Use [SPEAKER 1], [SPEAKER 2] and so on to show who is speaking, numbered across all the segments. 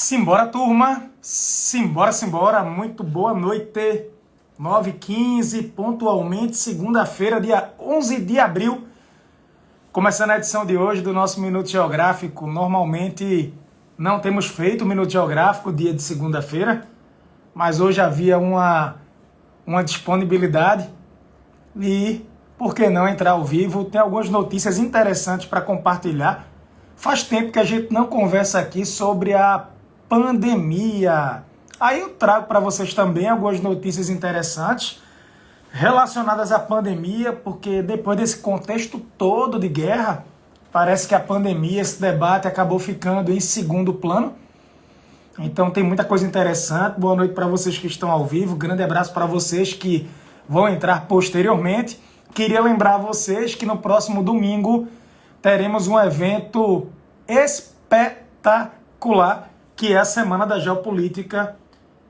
[SPEAKER 1] Simbora, turma! Simbora! Muito boa noite! 9h15, pontualmente, segunda-feira, dia 11 de abril. Começando a edição de hoje do nosso Minuto Geográfico. Normalmente não temos feito o Minuto Geográfico dia de segunda-feira, mas hoje havia uma disponibilidade e por que não entrar ao vivo? Tem algumas notícias interessantes para compartilhar. Faz tempo que a gente não conversa aqui sobre a pandemia. Aí eu trago para vocês também algumas notícias interessantes relacionadas à pandemia, porque depois desse contexto todo de guerra, parece que a pandemia, esse debate acabou ficando em segundo plano. Então tem muita coisa interessante. Boa noite para vocês que estão ao vivo. Grande abraço para vocês que vão entrar posteriormente. Queria lembrar vocês que no próximo domingo teremos um evento espetacular, que é a Semana da Geopolítica.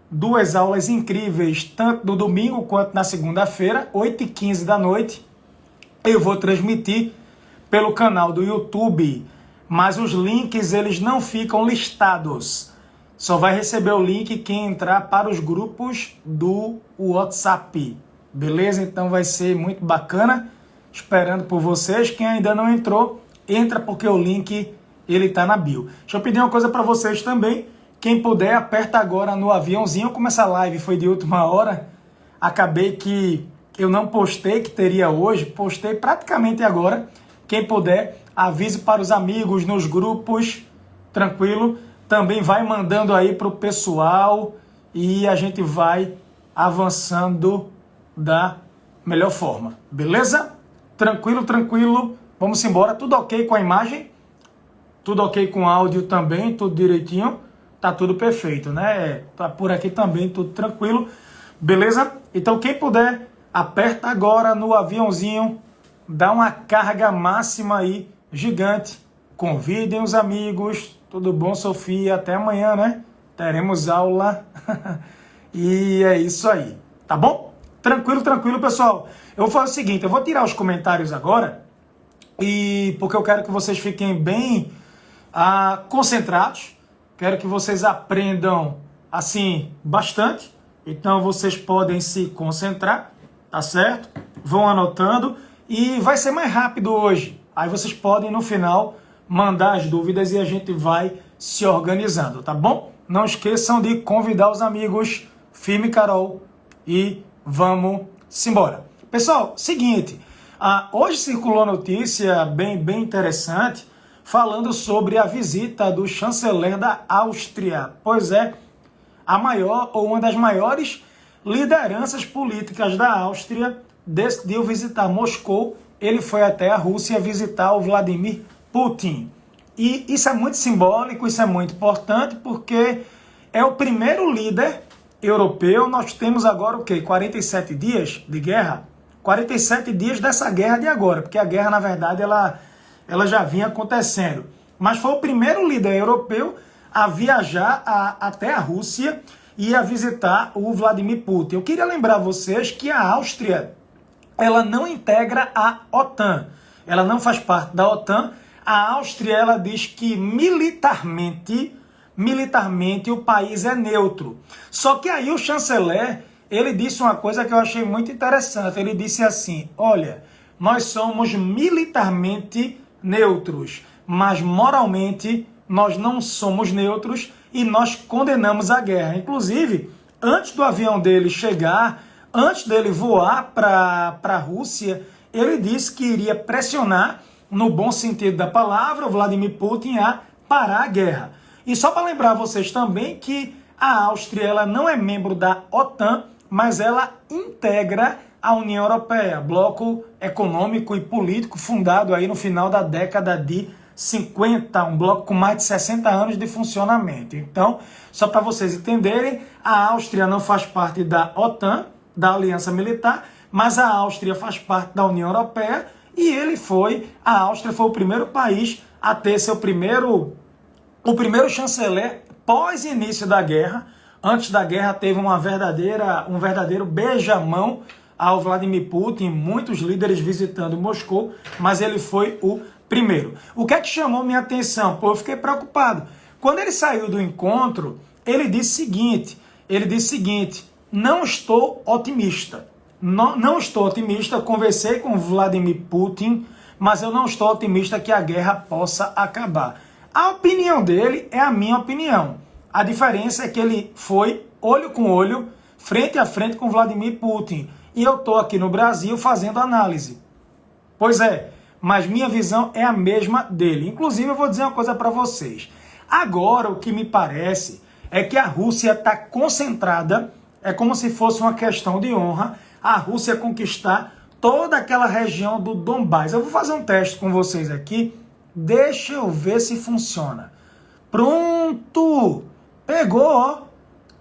[SPEAKER 1] Duas aulas incríveis, tanto no domingo quanto na segunda-feira, 8h15 da noite. Eu vou transmitir pelo canal do YouTube, mas os links eles não ficam listados. Só vai receber o link quem entrar para os grupos do WhatsApp. Beleza? Então vai ser muito bacana. Esperando por vocês. Quem ainda não entrou, entra porque o link ele está na bio. Deixa eu pedir uma coisa para vocês também. Quem puder, aperta agora no aviãozinho. Como essa live foi de última hora, acabei que eu não postei que teria hoje. Postei praticamente agora. Quem puder, avise para os amigos nos grupos. Tranquilo? Também vai mandando aí para o pessoal e a gente vai avançando da melhor forma. Beleza? Tranquilo. Vamos embora. Tudo ok com a imagem? Tudo ok com o áudio também? Tudo direitinho? Tá tudo perfeito, né? Tá por aqui também, tudo tranquilo. Beleza? Então quem puder, aperta agora no aviãozinho, dá uma carga máxima aí, gigante. Convidem os amigos. Tudo bom, Sofia? Até amanhã, né? Teremos aula. E é isso aí. Tá bom? Tranquilo, pessoal. Eu vou fazer o seguinte, eu vou tirar os comentários agora, e porque eu quero que vocês fiquem bem concentrados. Quero que vocês aprendam, assim, bastante. Então, vocês podem se concentrar, tá certo? Vão anotando e vai ser mais rápido hoje. Aí vocês podem, no final, mandar as dúvidas e a gente vai se organizando, tá bom? Não esqueçam de convidar os amigos, firme Carol, e vamos embora. Pessoal, seguinte, hoje circulou notícia bem interessante, falando sobre a visita do chanceler da Áustria. Pois é, a maior ou uma das maiores lideranças políticas da Áustria decidiu visitar Moscou. Ele foi até a Rússia visitar o Vladimir Putin. E isso é muito simbólico, isso é muito importante, porque é o primeiro líder europeu. Nós temos agora o quê? 47 dias de guerra? 47 dias dessa guerra de agora, porque a guerra, na verdade, ela já vinha acontecendo. Mas foi o primeiro líder europeu a viajar até a Rússia e a visitar o Vladimir Putin. Eu queria lembrar vocês que a Áustria, ela não integra a OTAN. Ela não faz parte da OTAN. A Áustria, ela diz que militarmente o país é neutro. Só que aí o chanceler, ele disse uma coisa que eu achei muito interessante. Ele disse assim, olha, nós somos militarmente neutros, mas moralmente nós não somos neutros e nós condenamos a guerra. Inclusive, antes do avião dele chegar, antes dele voar para a Rússia, ele disse que iria pressionar, no bom sentido da palavra, o Vladimir Putin a parar a guerra. E só para lembrar vocês também que a Áustria ela não é membro da OTAN, mas ela integra a União Europeia, bloco econômico e político fundado aí no final da década de 50, um bloco com mais de 60 anos de funcionamento. Então, só para vocês entenderem, a Áustria não faz parte da OTAN, da Aliança Militar, mas a Áustria faz parte da União Europeia e a Áustria foi o primeiro país a ter o primeiro chanceler pós início da guerra. Antes da guerra teve um verdadeiro beijamão ao Vladimir Putin, muitos líderes visitando Moscou, mas ele foi o primeiro. O que é que chamou minha atenção? Pô, eu fiquei preocupado, Quando ele saiu do encontro, ele disse o seguinte, não estou otimista. Não estou otimista, eu conversei com Vladimir Putin, mas eu não estou otimista que a guerra possa acabar. A opinião dele é a minha opinião. A diferença é que ele foi olho com olho, frente a frente com Vladimir Putin. E eu estou aqui no Brasil fazendo análise. Pois é, mas minha visão é a mesma dele. Inclusive, eu vou dizer uma coisa para vocês. Agora, o que me parece é que a Rússia está concentrada, é como se fosse uma questão de honra, a Rússia conquistar toda aquela região do Donbás. Eu vou fazer um teste com vocês aqui, deixa eu ver se funciona. Pronto! Pegou, ó!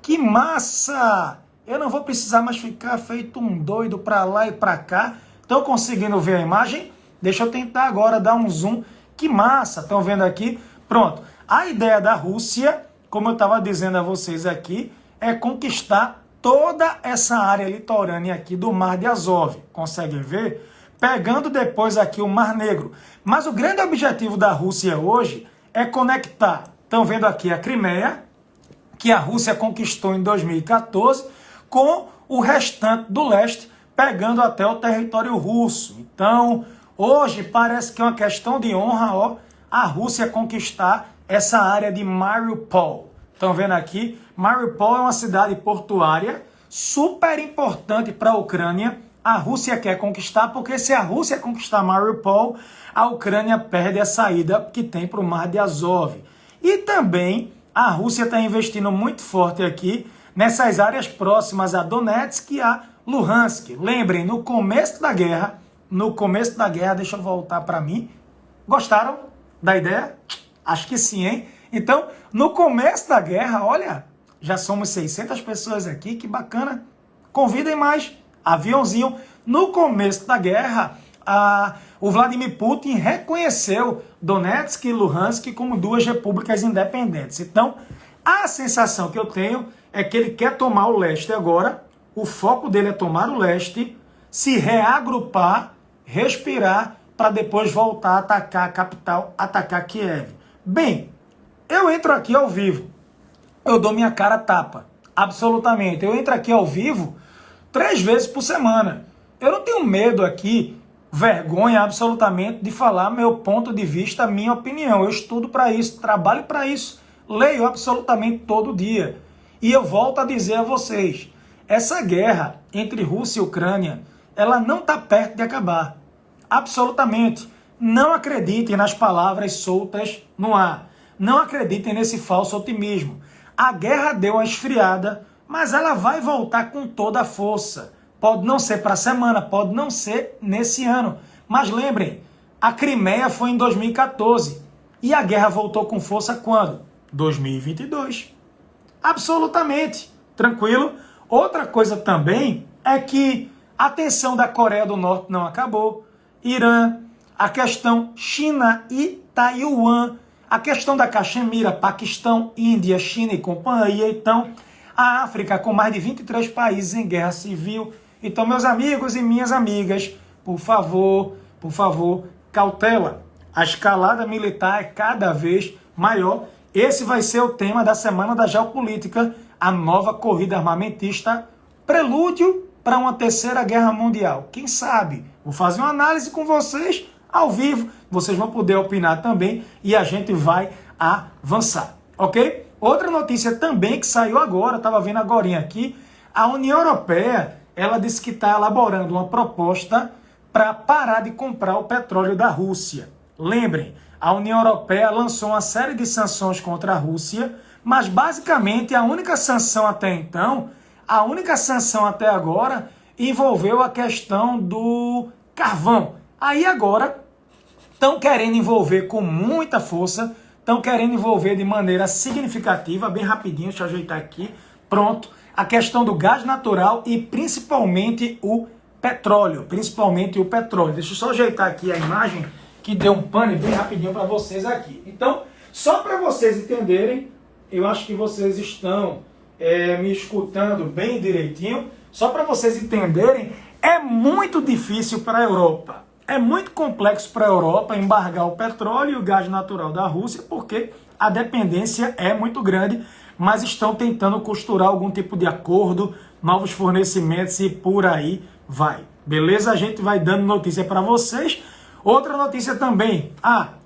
[SPEAKER 1] Que massa! Eu não vou precisar mais ficar feito um doido para lá e para cá. Estão conseguindo ver a imagem? Deixa eu tentar agora dar um zoom. Que massa! Estão vendo aqui? Pronto. A ideia da Rússia, como eu estava dizendo a vocês aqui, é conquistar toda essa área litorânea aqui do Mar de Azov. Conseguem ver? Pegando depois aqui o Mar Negro. Mas o grande objetivo da Rússia hoje é conectar. Estão vendo aqui a Crimeia, que a Rússia conquistou em 2014, com o restante do leste, pegando até o território russo. Então, hoje parece que é uma questão de honra, ó, a Rússia conquistar essa área de Mariupol. Estão vendo aqui? Mariupol é uma cidade portuária super importante para a Ucrânia. A Rússia quer conquistar, porque se a Rússia conquistar Mariupol, a Ucrânia perde a saída que tem para o Mar de Azov. E também a Rússia está investindo muito forte aqui nessas áreas próximas a Donetsk e a Luhansk. Lembrem, no começo da guerra, deixa eu voltar para mim. Gostaram da ideia? Acho que sim, hein? Então, no começo da guerra, olha, já somos 600 pessoas aqui, que bacana. Convidem mais, aviãozinho. No começo da guerra, o Vladimir Putin reconheceu Donetsk e Luhansk como duas repúblicas independentes. Então, a sensação que eu tenho é que ele quer tomar o leste agora, o foco dele é tomar o leste, se reagrupar, respirar, para depois voltar a atacar a capital, atacar Kiev. Bem, eu entro aqui ao vivo, eu dou minha cara a tapa, absolutamente. Eu entro aqui ao vivo 3 vezes por semana. Eu não tenho medo aqui, vergonha absolutamente, de falar meu ponto de vista, minha opinião. Eu estudo para isso, trabalho para isso, leio absolutamente todo dia. E eu volto a dizer a vocês, essa guerra entre Rússia e Ucrânia, ela não está perto de acabar. Absolutamente. Não acreditem nas palavras soltas no ar. Não acreditem nesse falso otimismo. A guerra deu uma esfriada, mas ela vai voltar com toda a força. Pode não ser para a semana, pode não ser nesse ano. Mas lembrem, a Crimeia foi em 2014. E a guerra voltou com força quando? 2022. Absolutamente. Tranquilo? Outra coisa também é que a tensão da Coreia do Norte não acabou. Irã, a questão China e Taiwan, a questão da Caxemira, Paquistão, Índia, China e companhia. Então, a África com mais de 23 países em guerra civil. Então, meus amigos e minhas amigas, por favor, cautela. A escalada militar é cada vez maior. Esse vai ser o tema da Semana da Geopolítica, a nova corrida armamentista, prelúdio para uma terceira guerra mundial. Quem sabe? Vou fazer uma análise com vocês ao vivo. Vocês vão poder opinar também e a gente vai avançar, ok? Outra notícia também que saiu agora, estava vendo agorinha aqui, a União Europeia, ela disse que está elaborando uma proposta para parar de comprar o petróleo da Rússia. Lembrem, a União Europeia lançou uma série de sanções contra a Rússia, mas basicamente a única sanção até então, a única sanção até agora, envolveu a questão do carvão. Aí agora estão querendo envolver com muita força, estão querendo envolver de maneira significativa, bem rapidinho, deixa eu ajeitar aqui, pronto, a questão do gás natural e principalmente o petróleo, Deixa eu só ajeitar aqui a imagem, que deu um pane bem rapidinho para vocês aqui. Então, só para vocês entenderem, eu acho que vocês estão me escutando bem direitinho, só para vocês entenderem, é muito difícil para a Europa. É muito complexo para a Europa embargar o petróleo e o gás natural da Rússia, porque a dependência é muito grande, mas estão tentando costurar algum tipo de acordo, novos fornecimentos e por aí vai. Beleza? A gente vai dando notícia para vocês. Outra notícia também.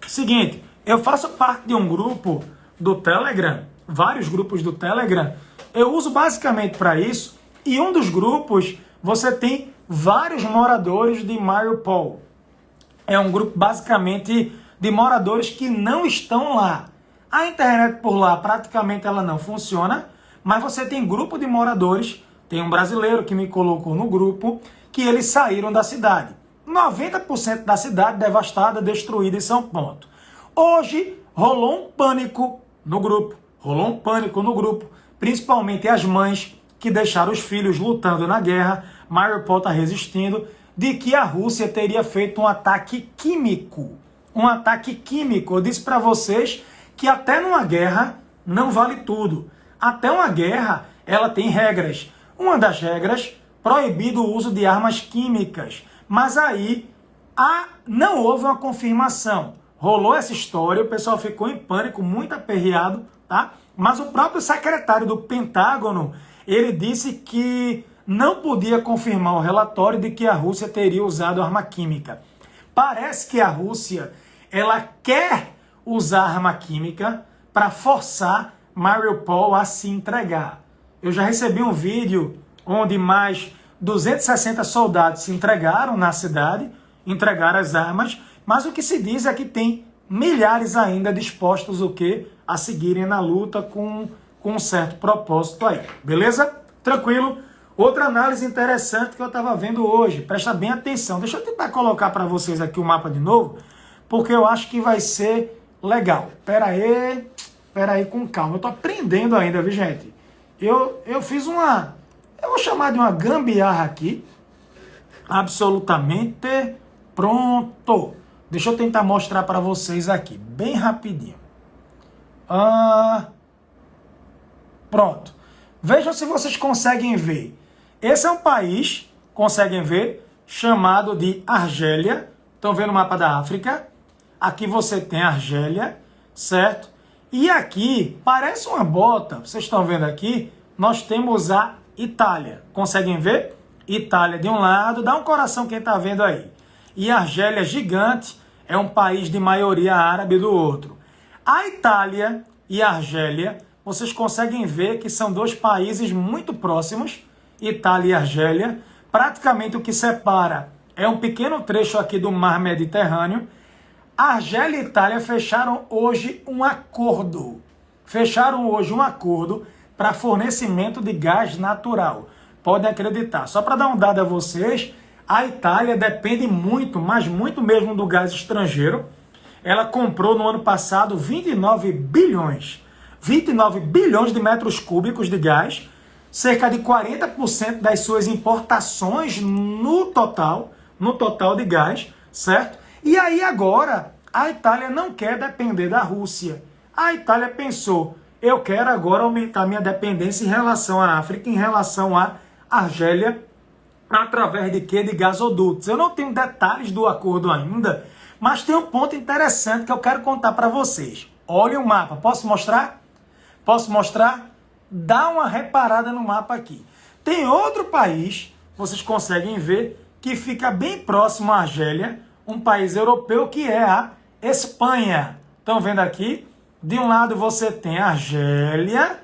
[SPEAKER 1] Seguinte, eu faço parte de um grupo do Telegram, vários grupos do Telegram. Eu uso basicamente para isso, e um dos grupos você tem vários moradores de Mariupol. É um grupo basicamente de moradores que não estão lá. A internet por lá praticamente ela não funciona, mas você tem grupo de moradores, tem um brasileiro que me colocou no grupo, que eles saíram da cidade. 90% da cidade devastada, destruída e são ponto. Hoje rolou um pânico no grupo, principalmente as mães que deixaram os filhos lutando na guerra, Mariupol está resistindo, de que a Rússia teria feito um ataque químico. Um ataque químico. Eu disse para vocês que até numa guerra não vale tudo. Até uma guerra, ela tem regras. Uma das regras, proibido o uso de armas químicas. Mas aí, não houve uma confirmação. Rolou essa história, o pessoal ficou em pânico, muito aperreado, tá? Mas o próprio secretário do Pentágono, ele disse que não podia confirmar o relatório de que a Rússia teria usado arma química. Parece que a Rússia, ela quer usar arma química para forçar Mariupol a se entregar. Eu já recebi um vídeo onde mais 260 soldados se entregaram na cidade, entregaram as armas, mas o que se diz é que tem milhares ainda dispostos a seguirem na luta com um certo propósito aí. Beleza? Tranquilo? Outra análise interessante que eu estava vendo hoje, presta bem atenção. Deixa eu tentar colocar para vocês aqui o mapa de novo, porque eu acho que vai ser legal. Pera aí com calma. Eu estou aprendendo ainda, viu, gente? Eu fiz eu vou chamar de uma gambiarra aqui. Absolutamente pronto. Deixa eu tentar mostrar para vocês aqui, bem rapidinho. Pronto. Vejam se vocês conseguem ver. Esse é um país, conseguem ver, chamado de Argélia. Estão vendo o mapa da África? Aqui você tem a Argélia, certo? E aqui, parece uma bota, vocês estão vendo aqui, nós temos a Itália. Conseguem ver? Itália de um lado, dá um coração quem está vendo aí. E a Argélia gigante, é um país de maioria árabe do outro. A Itália e a Argélia, vocês conseguem ver que são dois países muito próximos, Itália e Argélia. Praticamente o que separa é um pequeno trecho aqui do mar Mediterrâneo. A Argélia e a Itália fecharam hoje um acordo. Para fornecimento de gás natural. Podem acreditar. Só para dar um dado a vocês, a Itália depende muito, mas muito mesmo do gás estrangeiro. Ela comprou no ano passado 29 bilhões de metros cúbicos de gás, cerca de 40% das suas importações no total de gás, certo? E aí agora, a Itália não quer depender da Rússia. A Itália pensou, eu quero agora aumentar minha dependência em relação à África, em relação à Argélia, através de quê? De gasodutos. Eu não tenho detalhes do acordo ainda, mas tem um ponto interessante que eu quero contar para vocês. Olha o mapa. Posso mostrar? Dá uma reparada no mapa aqui. Tem outro país, vocês conseguem ver, que fica bem próximo à Argélia, um país europeu que é a Espanha. Estão vendo aqui? De um lado você tem a Argélia,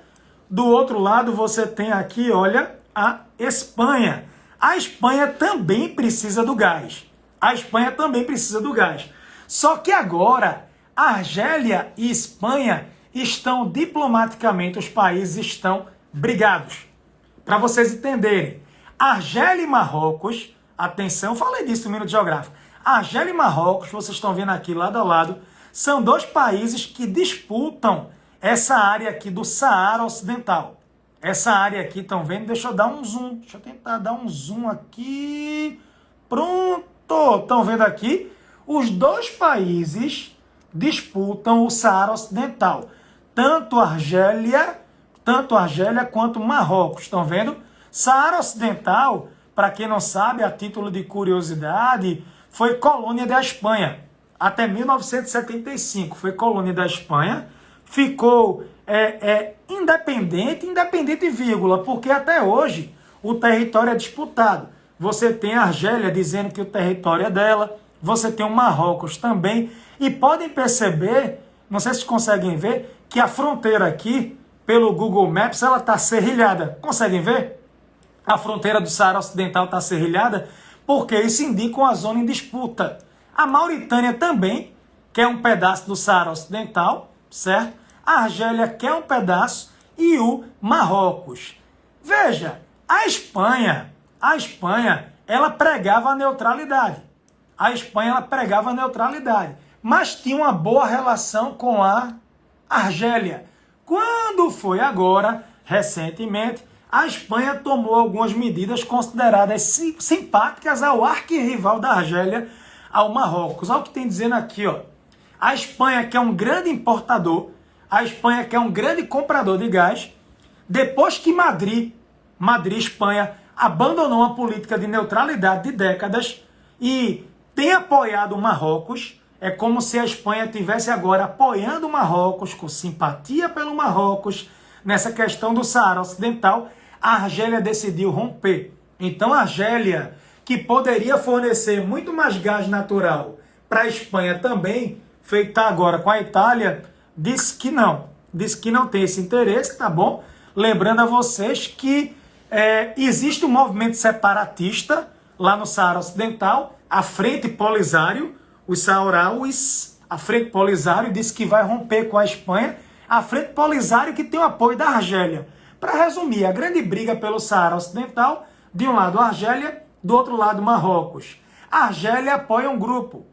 [SPEAKER 1] do outro lado você tem aqui, olha, a Espanha. A Espanha também precisa do gás. Só que agora, Argélia e Espanha estão diplomaticamente, os países estão brigados. Para vocês entenderem, Argélia e Marrocos, atenção, falei disso no Minuto Geográfico. Argélia e Marrocos, vocês estão vendo aqui lado a lado, são dois países que disputam essa área aqui do Saara Ocidental. Essa área aqui, estão vendo? Deixa eu dar um zoom. Deixa eu tentar dar um zoom aqui. Pronto! Estão vendo aqui? Os dois países disputam o Saara Ocidental. Tanto a Argélia quanto Marrocos. Estão vendo? Saara Ocidental, para quem não sabe, a título de curiosidade, foi colônia da Espanha. Até 1975 foi colônia da Espanha. Ficou independente, vírgula, porque até hoje o território é disputado. Você tem a Argélia dizendo que o território é dela, você tem o Marrocos também, e podem perceber, não sei se vocês conseguem ver, que a fronteira aqui, pelo Google Maps, ela está serrilhada. Conseguem ver? A fronteira do Saara Ocidental está serrilhada, porque isso indica uma zona em disputa. A Mauritânia também quer um pedaço do Saara Ocidental, certo? A Argélia quer um pedaço e o Marrocos. Veja, a Espanha, ela pregava a neutralidade. Mas tinha uma boa relação com a Argélia. Quando foi agora, recentemente, a Espanha tomou algumas medidas consideradas simpáticas ao arquirrival da Argélia, ao Marrocos. Olha o que tem dizendo aqui, ó. A Espanha, que é um grande importador, a Espanha, que é um grande comprador de gás, depois que Madrid, Espanha, abandonou a política de neutralidade de décadas e tem apoiado o Marrocos, é como se a Espanha estivesse agora apoiando o Marrocos, com simpatia pelo Marrocos, nessa questão do Saara Ocidental, a Argélia decidiu romper. Então a Argélia, que poderia fornecer muito mais gás natural para a Espanha também, feita agora com a Itália, disse que não tem esse interesse, tá bom? Lembrando a vocês que existe um movimento separatista lá no Saara Ocidental, a Frente Polisário, os Saharaus, a Frente Polisário disse que vai romper com a Espanha, a Frente Polisário que tem o apoio da Argélia. Para resumir, a grande briga pelo Saara Ocidental, de um lado a Argélia, do outro lado Marrocos. A Argélia apoia um grupo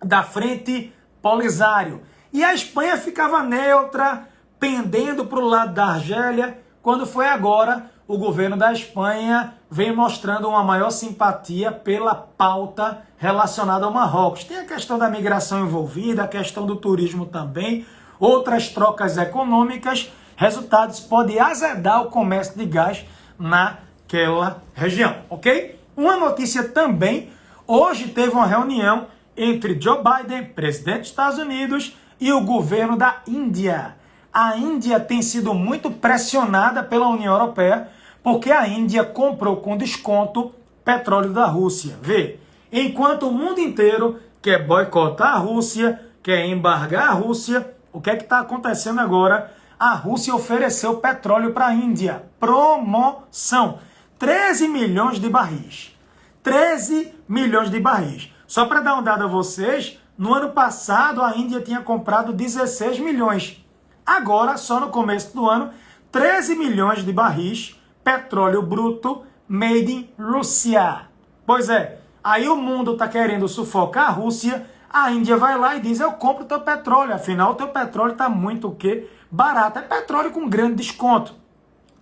[SPEAKER 1] da Frente Polisário e a Espanha ficava neutra, pendendo para o lado da Argélia, quando foi agora o governo da Espanha vem mostrando uma maior simpatia pela pauta relacionada ao Marrocos. Tem a questão da migração envolvida, a questão do turismo também, outras trocas econômicas, resultados podem azedar o comércio de gás naquela região, ok? Uma notícia também, hoje teve uma reunião entre Joe Biden, presidente dos Estados Unidos, e o governo da Índia. A Índia tem sido muito pressionada pela União Europeia, porque a Índia comprou com desconto petróleo da Rússia. Vê, enquanto o mundo inteiro quer boicotar a Rússia, quer embargar a Rússia, o que é que está acontecendo agora? A Rússia ofereceu petróleo para a Índia. Promoção. 13 milhões de barris. 13 milhões de barris. Só para dar um dado a vocês, no ano passado a Índia tinha comprado 16 milhões. Agora, só no começo do ano, 13 milhões de barris, petróleo bruto, made in Rússia. Pois é, aí o mundo está querendo sufocar a Rússia, a Índia vai lá e diz, eu compro o teu petróleo, afinal o teu petróleo está muito o quê? Barato, é petróleo com grande desconto.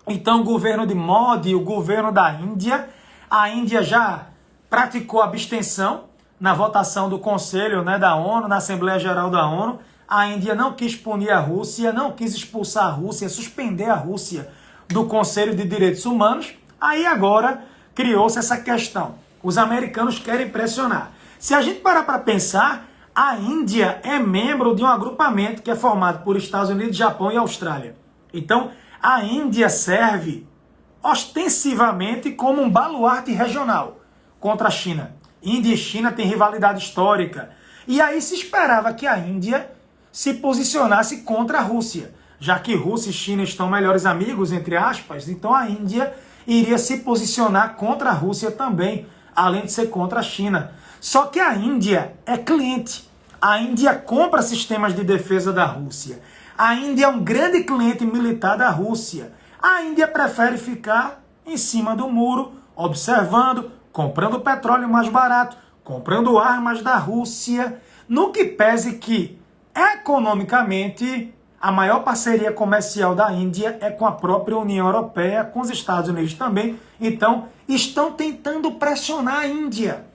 [SPEAKER 1] Então o governo de Modi, o governo da Índia, a Índia já praticou abstenção na votação do Conselho, da ONU, na Assembleia Geral da ONU. A Índia não quis punir a Rússia, não quis expulsar a Rússia, suspender a Rússia do Conselho de Direitos Humanos. Aí agora criou-se essa questão. Os americanos querem pressionar. Se a gente parar para pensar, a Índia é membro de um agrupamento que é formado por Estados Unidos, Japão e Austrália. Então, a Índia serve ostensivamente como um baluarte regional contra a China. Índia e China têm rivalidade histórica. E aí se esperava que a Índia se posicionasse contra a Rússia. Já que Rússia e China estão melhores amigos, entre aspas, então a Índia iria se posicionar contra a Rússia também, além de ser contra a China. Só que a Índia é cliente. A Índia compra sistemas de defesa da Rússia. A Índia é um grande cliente militar da Rússia. A Índia prefere ficar em cima do muro, observando, comprando petróleo mais barato, comprando armas da Rússia, no que pese que, economicamente, a maior parceria comercial da Índia é com a própria União Europeia, com os Estados Unidos também. Então, estão tentando pressionar a Índia,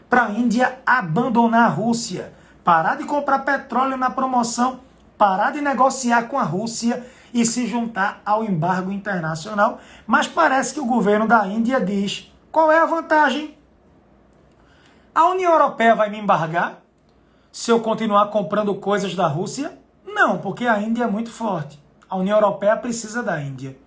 [SPEAKER 1] para a Índia abandonar a Rússia, parar de comprar petróleo na promoção, parar de negociar com a Rússia e se juntar ao embargo internacional. Mas parece que o governo da Índia diz, qual é a vantagem? A União Europeia vai me embargar se eu continuar comprando coisas da Rússia? Não, porque a Índia é muito forte. A União Europeia precisa da Índia.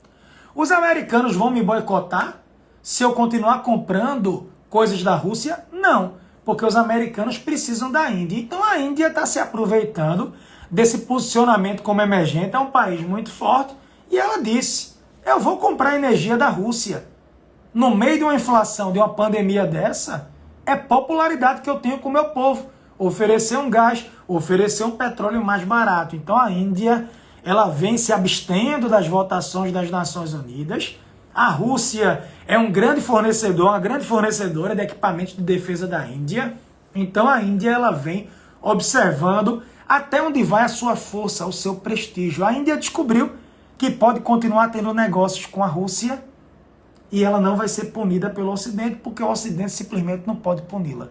[SPEAKER 1] Os americanos vão me boicotar se eu continuar comprando coisas da Rússia? Não, porque os americanos precisam da Índia. Então a Índia está se aproveitando desse posicionamento como emergente, é um país muito forte, e ela disse, eu vou comprar energia da Rússia. No meio de uma inflação, de uma pandemia dessa, é popularidade que eu tenho com o meu povo. Oferecer um gás, oferecer um petróleo mais barato. Então a Índia, ela vem se abstendo das votações das Nações Unidas. A Rússia é um grande fornecedor, uma grande fornecedora de equipamentos de defesa da Índia. Então a Índia, ela vem observando até onde vai a sua força, o seu prestígio. A Índia descobriu que pode continuar tendo negócios com a Rússia e ela não vai ser punida pelo Ocidente, porque o Ocidente simplesmente não pode puni-la.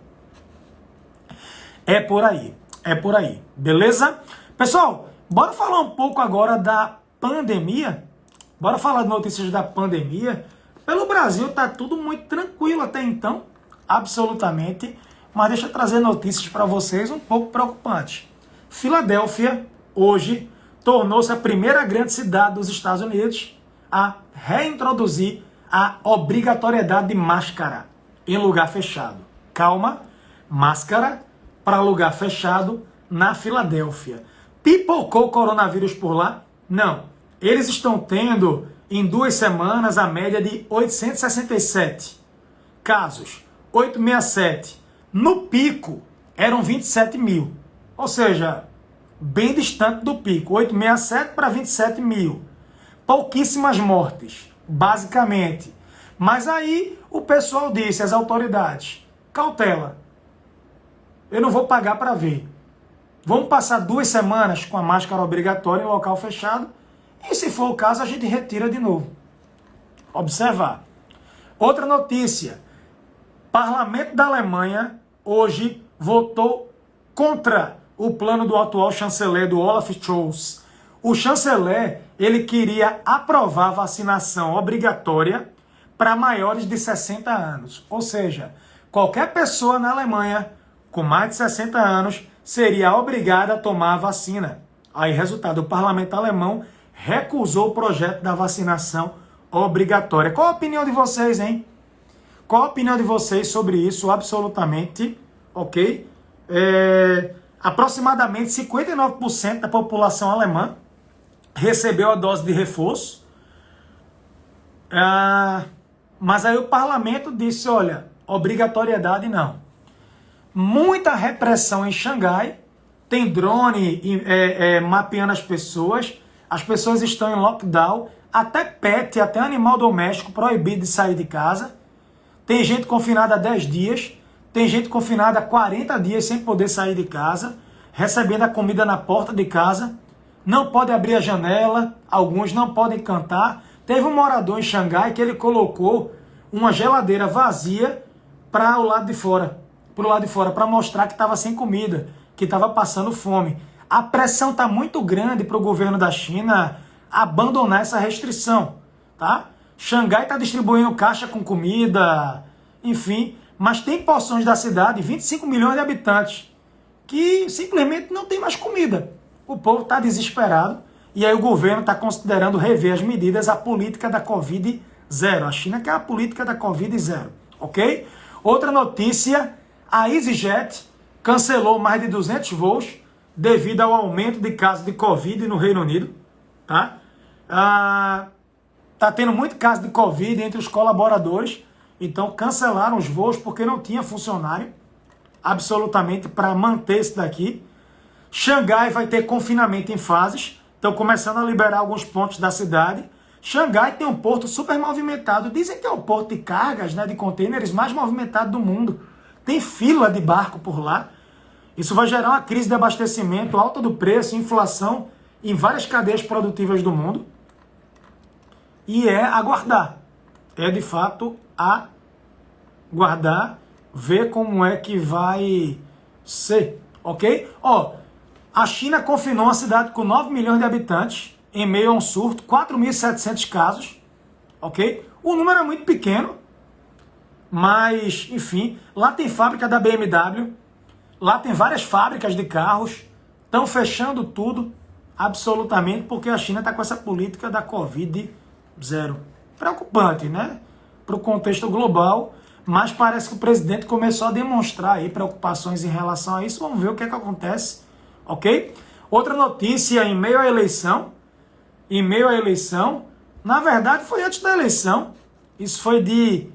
[SPEAKER 1] É por aí, beleza? Pessoal, bora falar um pouco agora da pandemia? Bora falar de notícias da pandemia? Pelo Brasil tá tudo muito tranquilo até então, absolutamente, mas deixa eu trazer notícias para vocês um pouco preocupantes. Filadélfia, hoje, tornou-se a primeira grande cidade dos Estados Unidos a reintroduzir a obrigatoriedade de máscara em lugar fechado. Calma, máscara para lugar fechado na Filadélfia. Pipocou o coronavírus por lá? Não. Eles estão tendo, em 2 semanas, a média de 867 casos. 867. No pico, eram 27 mil. Ou seja, bem distante do pico. 867 para 27 mil. Pouquíssimas mortes, basicamente. Mas aí o pessoal disse, as autoridades, cautela. Eu não vou pagar para ver. Vamos passar 2 semanas com a máscara obrigatória em local fechado. E se for o caso, a gente retira de novo. Observar. Outra notícia. Parlamento da Alemanha hoje votou contra o plano do atual chanceler, do Olaf Scholz. O chanceler, ele queria aprovar a vacinação obrigatória para maiores de 60 anos. Ou seja, qualquer pessoa na Alemanha com mais de 60 anos seria obrigada a tomar a vacina. Aí, resultado, o parlamento alemão recusou o projeto da vacinação obrigatória. Qual a opinião de vocês, hein? Qual a opinião de vocês sobre isso? Absolutamente, ok? Aproximadamente 59% da população alemã recebeu a dose de reforço. Mas aí o parlamento disse, olha, obrigatoriedade não. Muita repressão em Xangai, tem drone mapeando as pessoas estão em lockdown, até pet, até animal doméstico proibido de sair de casa. Tem gente confinada há 10 dias, tem gente confinada há 40 dias sem poder sair de casa, recebendo a comida na porta de casa, não pode abrir a janela, alguns não podem cantar. Teve um morador em Xangai que ele colocou uma geladeira vazia para o lado de fora, para mostrar que estava sem comida, que estava passando fome. A pressão está muito grande para o governo da China abandonar essa restrição, tá? Xangai está distribuindo caixa com comida, enfim, mas tem porções da cidade, 25 milhões de habitantes, que simplesmente não tem mais comida. O povo está desesperado e aí o governo está considerando rever as medidas, a política da Covid zero. A China quer a política da Covid zero, ok? Outra notícia, a EasyJet cancelou mais de 200 voos devido ao aumento de casos de Covid no Reino Unido, tá? Tá tendo muito caso de Covid entre os colaboradores, então cancelaram os voos porque não tinha funcionário absolutamente para manter isso daqui. Xangai vai ter confinamento em fases, estão começando a liberar alguns pontos da cidade. Xangai tem um porto super movimentado, dizem que é o porto de cargas, né, de contêineres mais movimentado do mundo. Tem fila de barco por lá. Isso vai gerar uma crise de abastecimento, alta do preço, inflação em várias cadeias produtivas do mundo. E é aguardar. É de fato aguardar, ver como é que vai ser, ok? A China confinou uma cidade com 9 milhões de habitantes em meio a um surto, 4.700 casos, ok? O número é muito pequeno, Mas, enfim, lá tem fábrica da BMW, lá tem várias fábricas de carros, estão fechando tudo, absolutamente, porque a China está com essa política da Covid zero. Preocupante, né? Para o contexto global, mas parece que o presidente começou a demonstrar aí preocupações em relação a isso. Vamos ver o que é que acontece, ok? Outra notícia em meio à eleição, na verdade foi antes da eleição, isso foi de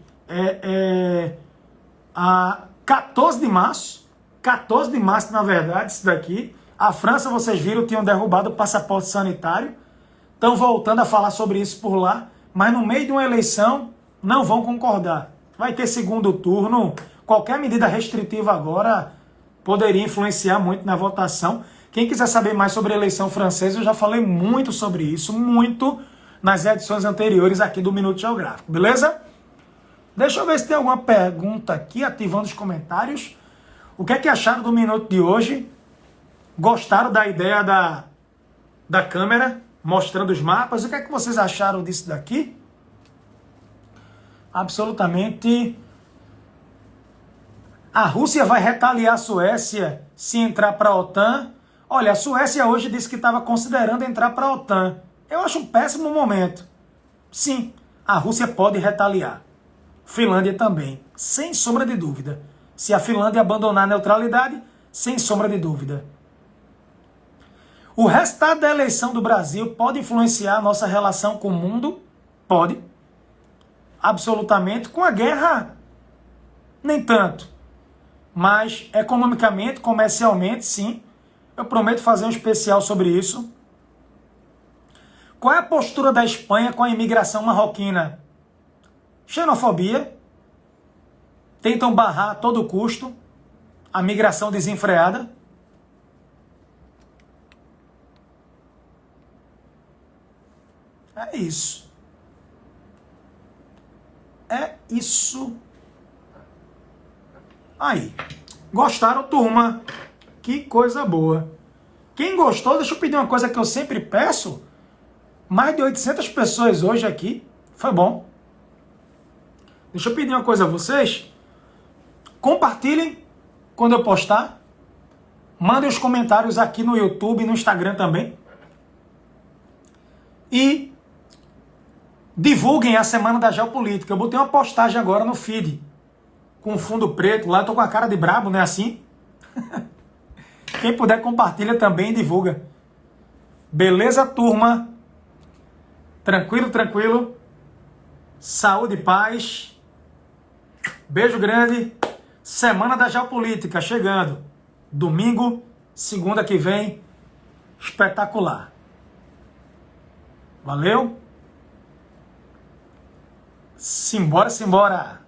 [SPEAKER 1] a 14 de março, na verdade, isso daqui. A França, vocês viram, tinham derrubado o passaporte sanitário, estão voltando a falar sobre isso por lá, mas no meio de uma eleição não vão concordar. Vai ter segundo turno, qualquer medida restritiva agora poderia influenciar muito na votação. Quem quiser saber mais sobre a eleição francesa, eu já falei muito sobre isso, muito, nas edições anteriores aqui do Minuto Geográfico, beleza? Deixa eu ver se tem alguma pergunta aqui, ativando os comentários. O que é que acharam do Minuto de hoje? Gostaram da ideia da câmera, mostrando os mapas? O que é que vocês acharam disso daqui? Absolutamente. A Rússia vai retaliar a Suécia se entrar para a OTAN? Olha, a Suécia hoje disse que estava considerando entrar para a OTAN. Eu acho um péssimo momento. Sim, a Rússia pode retaliar. Finlândia também, sem sombra de dúvida. Se a Finlândia abandonar a neutralidade, sem sombra de dúvida. O resultado da eleição do Brasil pode influenciar a nossa relação com o mundo? Pode. Absolutamente. Com a guerra, nem tanto. Mas economicamente, comercialmente, sim. Eu prometo fazer um especial sobre isso. Qual é a postura da Espanha com a imigração marroquina? Xenofobia. Tentam barrar a todo custo a migração desenfreada. É isso. É isso. Aí. Gostaram, turma? Que coisa boa. Quem gostou, deixa eu pedir uma coisa que eu sempre peço. Mais de 800 pessoas hoje aqui. Foi bom. Deixa eu pedir uma coisa a vocês. Compartilhem quando eu postar. Mandem os comentários aqui no YouTube e no Instagram também. E divulguem a Semana da Geopolítica. Eu botei uma postagem agora no feed. Com fundo preto lá. Eu tô com a cara de brabo, não é assim? Quem puder, compartilha também e divulga. Beleza, turma? Tranquilo, tranquilo. Saúde e paz. Beijo grande. Semana da Geopolítica chegando. Domingo, segunda que vem. Espetacular. Valeu? Simbora, simbora.